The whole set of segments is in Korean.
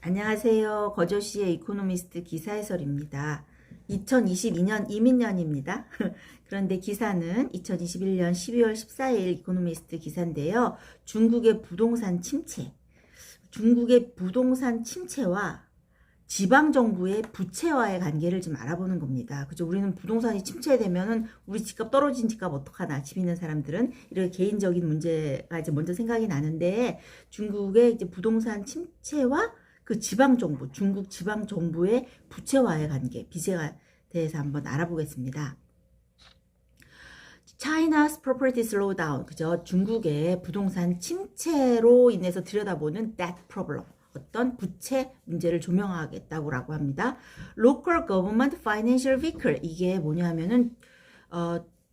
안녕하세요. 거저씨의 이코노미스트 기사 해설입니다. 2022년 이민년입니다. 그런데 기사는 2021년 12월 14일 이코노미스트 기사인데요. 중국의 부동산 침체와 지방정부의 부채와의 관계를 좀 알아보는 겁니다. 그죠? 우리는 부동산이 침체되면은 우리 집값 떨어진 집값 어떡하나, 집 있는 사람들은 이렇게 개인적인 문제가 이제 먼저 생각이 나는데, 중국의 이제 부동산 침체와 그 지방정부, 중국 지방정부의 부채와의 관계, 빚에 대해서 한번 알아보겠습니다. China's property slowdown, 그죠? 중국의 부동산 침체로 인해서 들여다보는 debt problem, 어떤 부채 문제를 조명하겠다고 합니다. Local government financial vehicle, 이게 뭐냐면은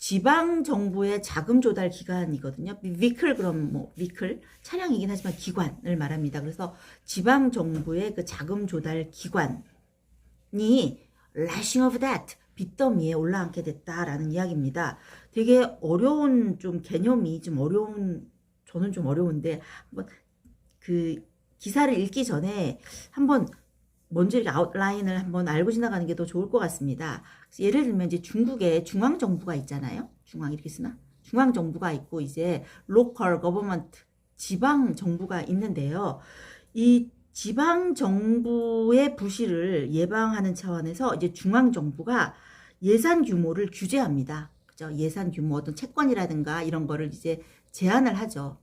지방 정부의 자금 조달 기관이거든요. vehicle, 그럼 뭐 vehicle 차량이긴 하지만 기관을 말합니다. 그래서 지방 정부의 그 자금 조달 기관이 lashing of debt, 빚더미에 올라앉게 됐다라는 이야기입니다. 되게 어려운 좀 개념이 좀 어려운, 저는 좀 어려운데 한번 그 기사를 읽기 전에 한번 먼저 이렇게 아웃라인을 한번 알고 지나가는 게 더 좋을 것 같습니다. 예를 들면 이제 중국에 중앙정부가 있잖아요. 중앙 이렇게 쓰나? 중앙정부가 있고 이제 local government, 지방정부가 있는데요. 이 지방정부의 부실을 예방하는 차원에서 이제 중앙정부가 예산 규모를 규제합니다. 그죠? 예산 규모, 어떤 채권이라든가 이런 거를 이제 제한을 하죠.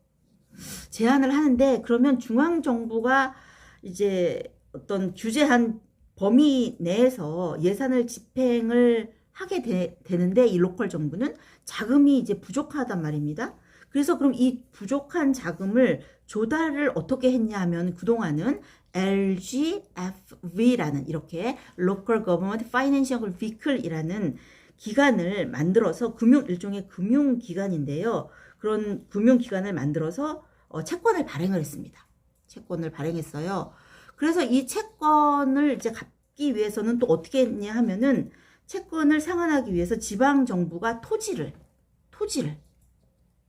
제한을 하는데, 그러면 중앙정부가 이제 어떤 규제한 범위 내에서 예산을 집행을 하게 되는데, 이 로컬 정부는 자금이 이제 부족하단 말입니다. 그래서 그럼 이 부족한 자금을 조달을 어떻게 했냐 하면, 그동안은 LGFV라는 이렇게 Local Government Financial Vehicle이라는 기관을 만들어서, 일종의 금융기관인데요. 그런 금융기관을 만들어서 채권을 발행을 했습니다. 채권을 발행했어요. 그래서 이 채권을 이제 갚기 위해서는 또 어떻게 했냐 하면은, 채권을 상환하기 위해서 지방정부가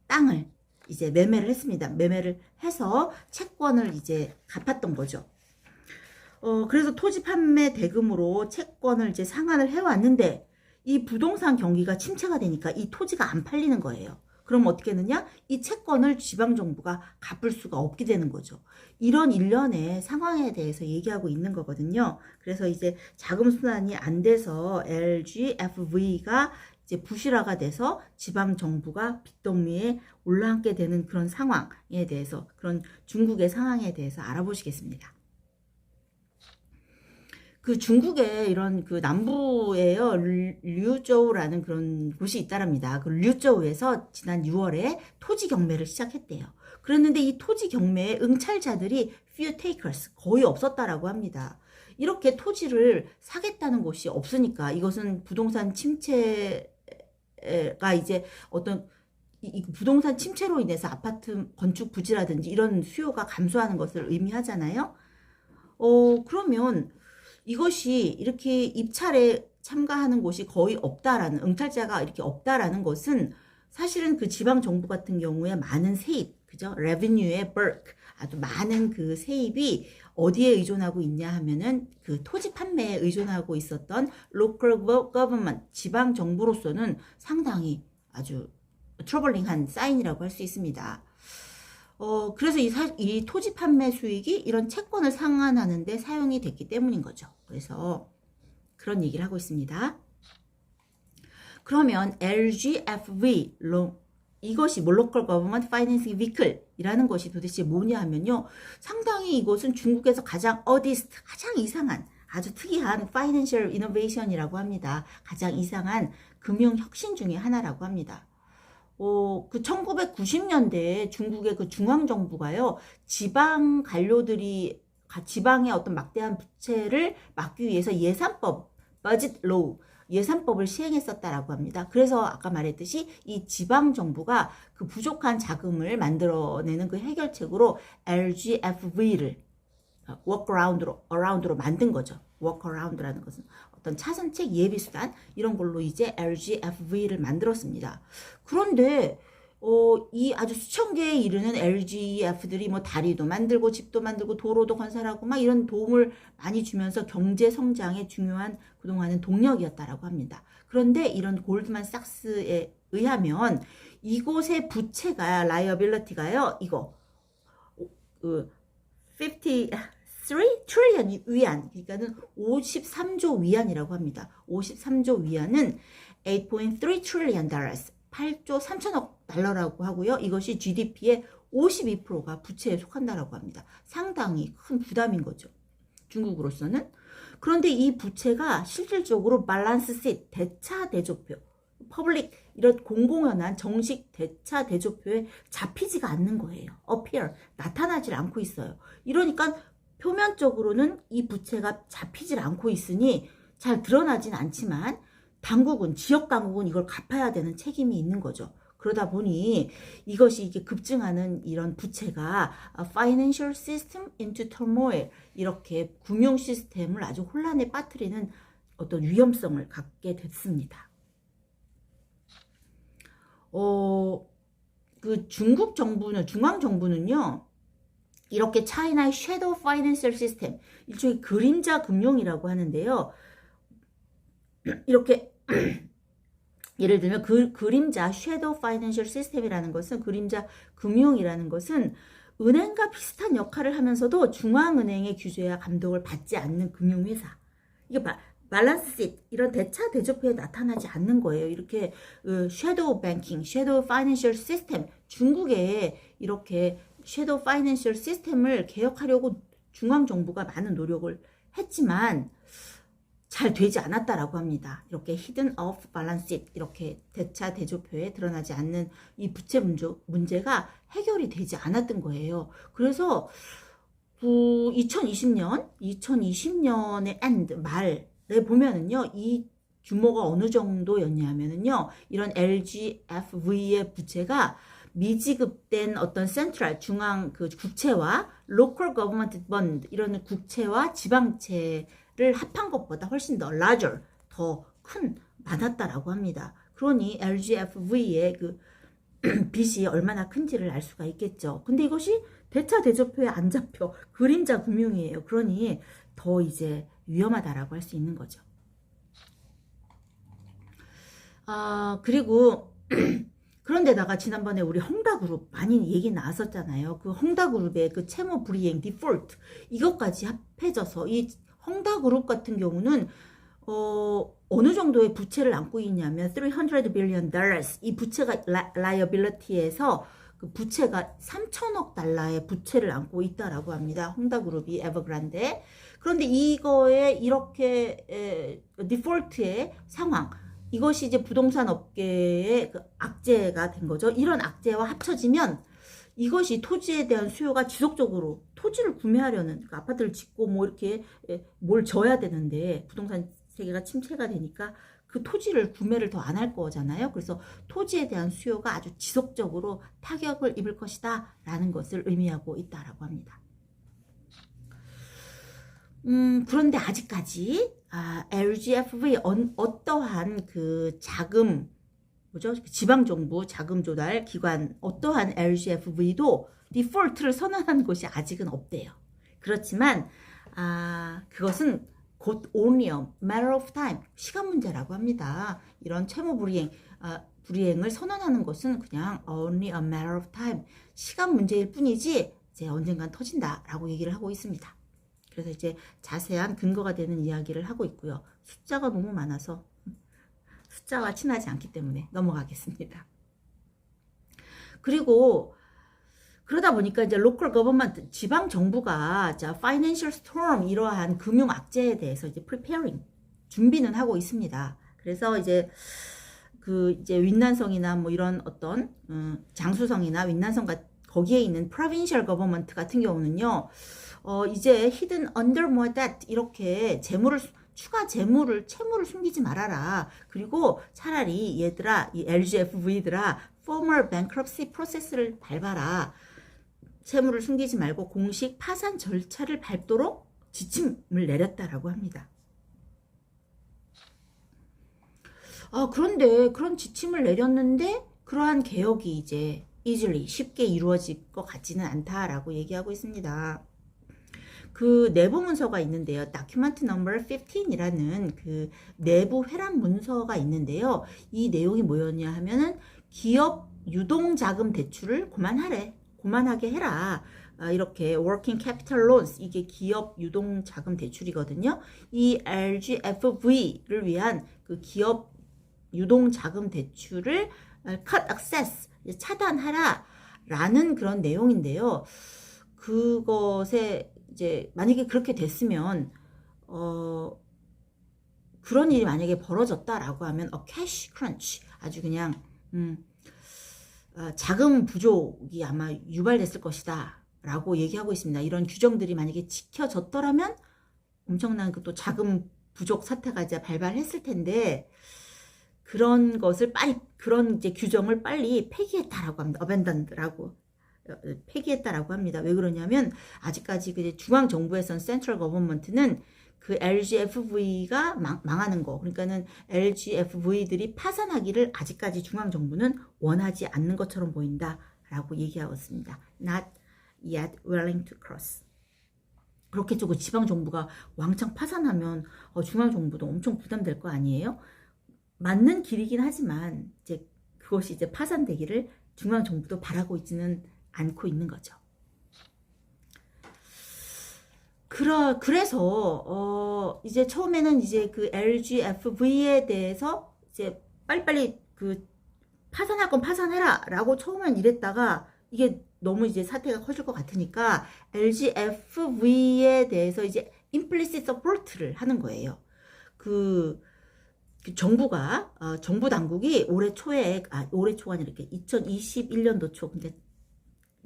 땅을 이제 매매를 했습니다. 매매를 해서 채권을 이제 갚았던 거죠. 그래서 토지 판매 대금으로 채권을 이제 상환을 해왔는데, 이 부동산 경기가 침체가 되니까 이 토지가 안 팔리는 거예요. 그럼 어떻게 했느냐? 이 채권을 지방정부가 갚을 수가 없게 되는 거죠. 이런 일련의 상황에 대해서 얘기하고 있는 거거든요. 그래서 이제 자금순환이 안 돼서 LGFV가 이제 부실화가 돼서 지방정부가 빚더미에 올라앉게 되는 그런 상황에 대해서, 그런 중국의 상황에 대해서 알아보시겠습니다. 그 중국에 이런 그 남부에요, 류저우라는 그런 곳이 있다랍니다. 그 류저우에서 지난 6월에 토지 경매를 시작했대요. 그랬는데 이 토지 경매에 응찰자들이 few takers, 거의 없었다라고 합니다. 이렇게 토지를 사겠다는 곳이 없으니까, 이것은 부동산 침체가 이제 어떤 이 부동산 침체로 인해서 아파트 건축 부지라든지 이런 수요가 감소하는 것을 의미하잖아요. 그러면 이것이 이렇게 입찰에 참가하는 곳이 거의 없다라는, 응찰자가 이렇게 없다라는 것은 사실은 그 지방 정부 같은 경우에 많은 세입, 그죠? revenue의 bulk, 아주 많은 그 세입이 어디에 의존하고 있냐 하면은 그 토지 판매에 의존하고 있었던 local government, 지방 정부로서는 상당히 아주 트러블링한 사인이라고 할 수 있습니다. 그래서 이 토지 판매 수익이 이런 채권을 상환하는데 사용이 됐기 때문인 거죠. 그래서 그런 얘기를 하고 있습니다. 그러면 LGFV, 이것이 Local Government Financing Vehicle 이라는 것이 도대체 뭐냐 하면요, 상당히 이것은 중국에서 가장 이상한, 아주 특이한 Financial Innovation이라고 합니다. 가장 이상한 금융 혁신 중에 하나라고 합니다. 그 1990년대에 중국의 그 중앙정부가요, 지방 관료들이 지방의 어떤 막대한 부채를 막기 위해서 budget law, 예산법을 시행했었다라고 합니다. 그래서 아까 말했듯이 이 지방정부가 그 부족한 자금을 만들어내는 그 해결책으로 LGFV를 around로 만든 거죠. workaround라는 것은 어떤 차선책, 예비수단, 이런 걸로 이제 LGFV를 만들었습니다. 그런데 이 아주 수천 개에 이르는 LGF들이 뭐 다리도 만들고 집도 만들고 도로도 건설하고 막 이런 도움을 많이 주면서 경제 성장에 중요한 그동안은 동력이었다라고 합니다. 그런데 이런 골드만삭스에 의하면 이곳의 부채가 라이어빌리티가요. 이거 53 트릴리언 위안, 그러니까는 53조 위안이라고 합니다. 53조 위안은 8.3 트릴리언 달러스, 8조 3천억 달러라고 하고요. 이것이 GDP의 52%가 부채에 속한다라고 합니다. 상당히 큰 부담인 거죠. 중국으로서는. 그런데 이 부채가 실질적으로 밸런스 시트, 대차 대조표, 퍼블릭 이런 공공연한 정식 대차 대조표에 잡히지가 않는 거예요. appear, 나타나질 않고 있어요. 이러니까 표면적으로는 이 부채가 잡히질 않고 있으니 잘 드러나진 않지만 당국은, 지역 당국은 이걸 갚아야 되는 책임이 있는 거죠. 그러다 보니 이것이 이게 급증하는 이런 부채가 financial system into turmoil, 이렇게 금융 시스템을 아주 혼란에 빠뜨리는 어떤 위험성을 갖게 됐습니다. 그 중국 정부는, 중앙 정부는요, 이렇게 차이나의 섀도우 파이낸셜 시스템, 일종의 그림자 금융이라고 하는데요. 이렇게 예를 들면 그림자 섀도우 파이낸셜 시스템이라는 것은, 그림자 금융이라는 것은 은행과 비슷한 역할을 하면서도 중앙은행의 규제와 감독을 받지 않는 금융회사. 이게 밸런스 시트, 이런 대차 대조표에 나타나지 않는 거예요. 이렇게 섀도우 뱅킹, 섀도우 파이낸셜 시스템, 중국에 이렇게 섀도우 파이낸셜 시스템을 개혁하려고 중앙정부가 많은 노력을 했지만 잘 되지 않았다라고 합니다. 이렇게 hidden off balance sheet, 이렇게 대차 대조표에 드러나지 않는 이 부채 문제가 해결이 되지 않았던 거예요. 그래서 2020년의 end 말에 보면은요, 이 규모가 어느 정도였냐면은요, 이런 LGFV의 부채가 미지급된 어떤 센트럴, 중앙 그 국채와 local government bond, 이런 국채와 지방채를 합한 것보다 훨씬 더 larger, 더 큰, 많았다라고 합니다. 그러니 LGFV의 그 빚이 얼마나 큰지를 알 수가 있겠죠. 근데 이것이 대차 대조표에 안 잡혀. 그림자 금융이에요. 그러니 더 이제 위험하다라고 할 수 있는 거죠. 그리고 그런데다가 지난번에 우리 헝다그룹 많이 얘기 나왔었잖아요. 그 헝다그룹의 그 채무 불이행 디폴트, 이것까지 합해져서 이 헝다그룹 같은 경우는 어느 정도의 부채를 안고 있냐면 300 billion dollars, 이 부채가 라이어빌리티에서 그 부채가 3천억 달러의 부채를 안고 있다라고 합니다. 헝다그룹이 에버그란데. 그런데 이거에 이렇게 디폴트의 상황, 이것이 이제 부동산 업계의 그 악재가 된 거죠. 이런 악재와 합쳐지면 이것이 토지에 대한 수요가 지속적으로, 토지를 구매하려는, 그 아파트를 짓고 뭐 이렇게 뭘 져야 되는데 부동산 세계가 침체가 되니까 그 토지를 구매를 더 안 할 거잖아요. 그래서 토지에 대한 수요가 아주 지속적으로 타격을 입을 것이다 라는 것을 의미하고 있다라고 합니다. 그런데 아직까지 LGFV 어떠한 그 자금, 뭐죠? 지방정부 자금 조달 기관, 어떠한 LGFV도 디폴트를 선언한 곳이 아직은 없대요. 그렇지만 그것은 곧 only a matter of time, 시간 문제라고 합니다. 이런 채무 불이행을 선언하는 것은 그냥 only a matter of time, 시간 문제일 뿐이지 이제 언젠간 터진다라고 얘기를 하고 있습니다. 그래서 이제 자세한 근거가 되는 이야기를 하고 있고요. 숫자가 너무 많아서 숫자와 친하지 않기 때문에 넘어가겠습니다. 그리고 그러다 보니까 이제 로컬 거버먼트, 지방 정부가 파이낸셜 스톰, 이러한 금융 악재에 대해서 이제 preparing, 준비는 하고 있습니다. 그래서 이제 이제 윈난성이나 뭐 이런 어떤 장수성이나 윈난성 거기에 있는 provincial government 같은 경우는요, 이제 hidden under more debt, 이렇게 추가 채무를 숨기지 말아라. 그리고 차라리 얘들아, 이 LGFV들아, formal bankruptcy process를 밟아라. 채무를 숨기지 말고 공식 파산 절차를 밟도록 지침을 내렸다라고 합니다. 그런데 그런 지침을 내렸는데 그러한 개혁이 이제 easily 쉽게 이루어질 것 같지는 않다라고 얘기하고 있습니다. 그 내부 문서가 있는데요. Document Number 15이라는 그 내부 회람 문서가 있는데요. 이 내용이 뭐였냐 하면은 기업 유동자금 대출을 고만하게 해라. 이렇게 Working Capital Loans, 이게 기업 유동자금 대출이거든요. 이 LGFV를 위한 그 기업 유동자금 대출을 cut access, 차단하라 라는 그런 내용인데요. 그것에 이제 만약에 그렇게 됐으면 그런 일이 만약에 벌어졌다라고 하면 cash crunch, 아주 그냥 자금 부족이 아마 유발됐을 것이다 라고 얘기하고 있습니다. 이런 규정들이 만약에 지켜졌더라면 엄청난 그 또 자금 부족 사태가 이제 발발했을 텐데, 그런 것을 그런 이제 규정을 빨리 폐기했다라고 합니다. abandoned라고 폐기했다라고 합니다. 왜 그러냐면 아직까지 그 중앙 정부에선 센트럴 거버먼트는 그 LGFV가 망하는 거, 그러니까는 LGFV들이 파산하기를 아직까지 중앙 정부는 원하지 않는 것처럼 보인다라고 얘기하고 있습니다. Not yet willing to cross. 그렇게 좀 지방 정부가 왕창 파산하면 중앙 정부도 엄청 부담될 거 아니에요? 맞는 길이긴 하지만 이제 그것이 이제 파산되기를 중앙 정부도 바라고 있지는 않고 있는 거죠. 그래서 이제 처음에는 이제 그 LGFV에 대해서 이제 빨리빨리 그 파산할 건 파산해라라고 처음엔 이랬다가 이게 너무 이제 사태가 커질 것 같으니까 LGFV에 대해서 이제 implicit support를 하는 거예요. 그 정부가 정부 당국이 올해 초가 아니라 이렇게 2021년도 초, 근데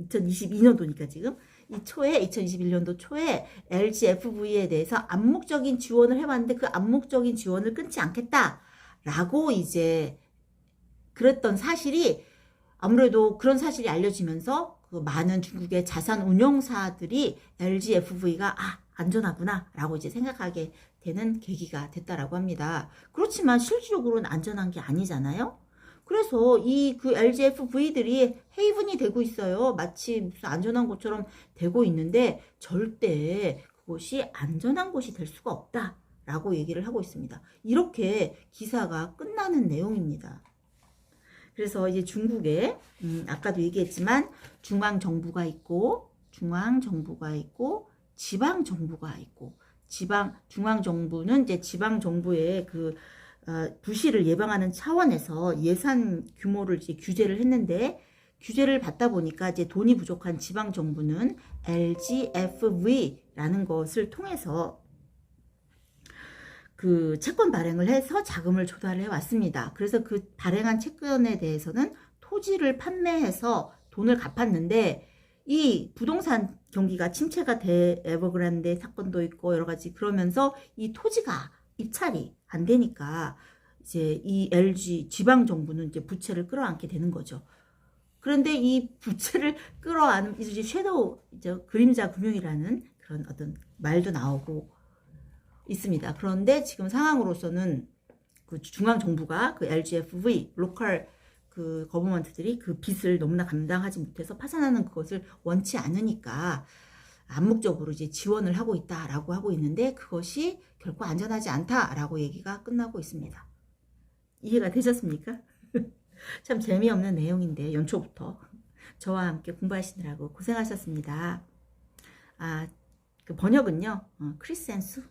2022년도니까 지금 이 초에 2021년도 초에 LGFV에 대해서 암묵적인 지원을 해왔는데 그 암묵적인 지원을 끊지 않겠다라고 이제 그랬던 사실이, 아무래도 그런 사실이 알려지면서 그 많은 중국의 자산 운용사들이 LGFV가 안전하구나 라고 이제 생각하게 되는 계기가 됐다라고 합니다. 그렇지만 실질적으로는 안전한 게 아니잖아요. 그래서 이 그 LGFV들이 헤이븐이 되고 있어요. 마치 무슨 안전한 곳처럼 되고 있는데 절대 그곳이 안전한 곳이 될 수가 없다라고 얘기를 하고 있습니다. 이렇게 기사가 끝나는 내용입니다. 그래서 이제 중국에 아까도 얘기했지만 중앙 정부가 있고 지방 정부가 있고, 중앙 정부는 이제 지방 정부의 그 부실을 예방하는 차원에서 예산 규모를 이제 규제를 했는데, 규제를 받다 보니까 이제 돈이 부족한 지방 정부는 LGFV라는 것을 통해서 그 채권 발행을 해서 자금을 조달해 왔습니다. 그래서 그 발행한 채권에 대해서는 토지를 판매해서 돈을 갚았는데, 이 부동산 경기가 침체가 에버그란데 사건도 있고 여러 가지 그러면서 이 토지가 입찰이 안 되니까 이제 이 LG 지방 정부는 이제 부채를 끌어안게 되는 거죠. 그런데 이 부채를 끌어안은 이제 섀도우, 이제 그림자 금융이라는 그런 어떤 말도 나오고 있습니다. 그런데 지금 상황으로서는 그 중앙 정부가 그 LGFV 로컬 그 거버먼트들이 그 빚을 너무나 감당하지 못해서 파산하는 그것을 원치 않으니까 암묵적으로 이제 지원을 하고 있다라고 하고 있는데, 그것이 결코 안전하지 않다라고 얘기가 끝나고 있습니다. 이해가 되셨습니까? 참 재미없는 내용인데 연초부터 저와 함께 공부하시느라고 고생하셨습니다. 그 번역은요, 크리센수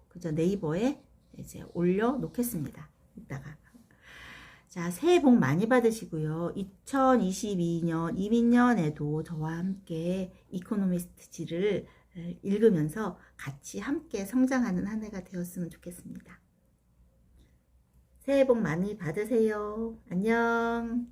그저 네이버에 이제 올려놓겠습니다. 이따가. 자, 새해 복 많이 받으시고요. 2022년 이민년에도 저와 함께 이코노미스트지를 읽으면서 같이 함께 성장하는 한 해가 되었으면 좋겠습니다. 새해 복 많이 받으세요. 안녕.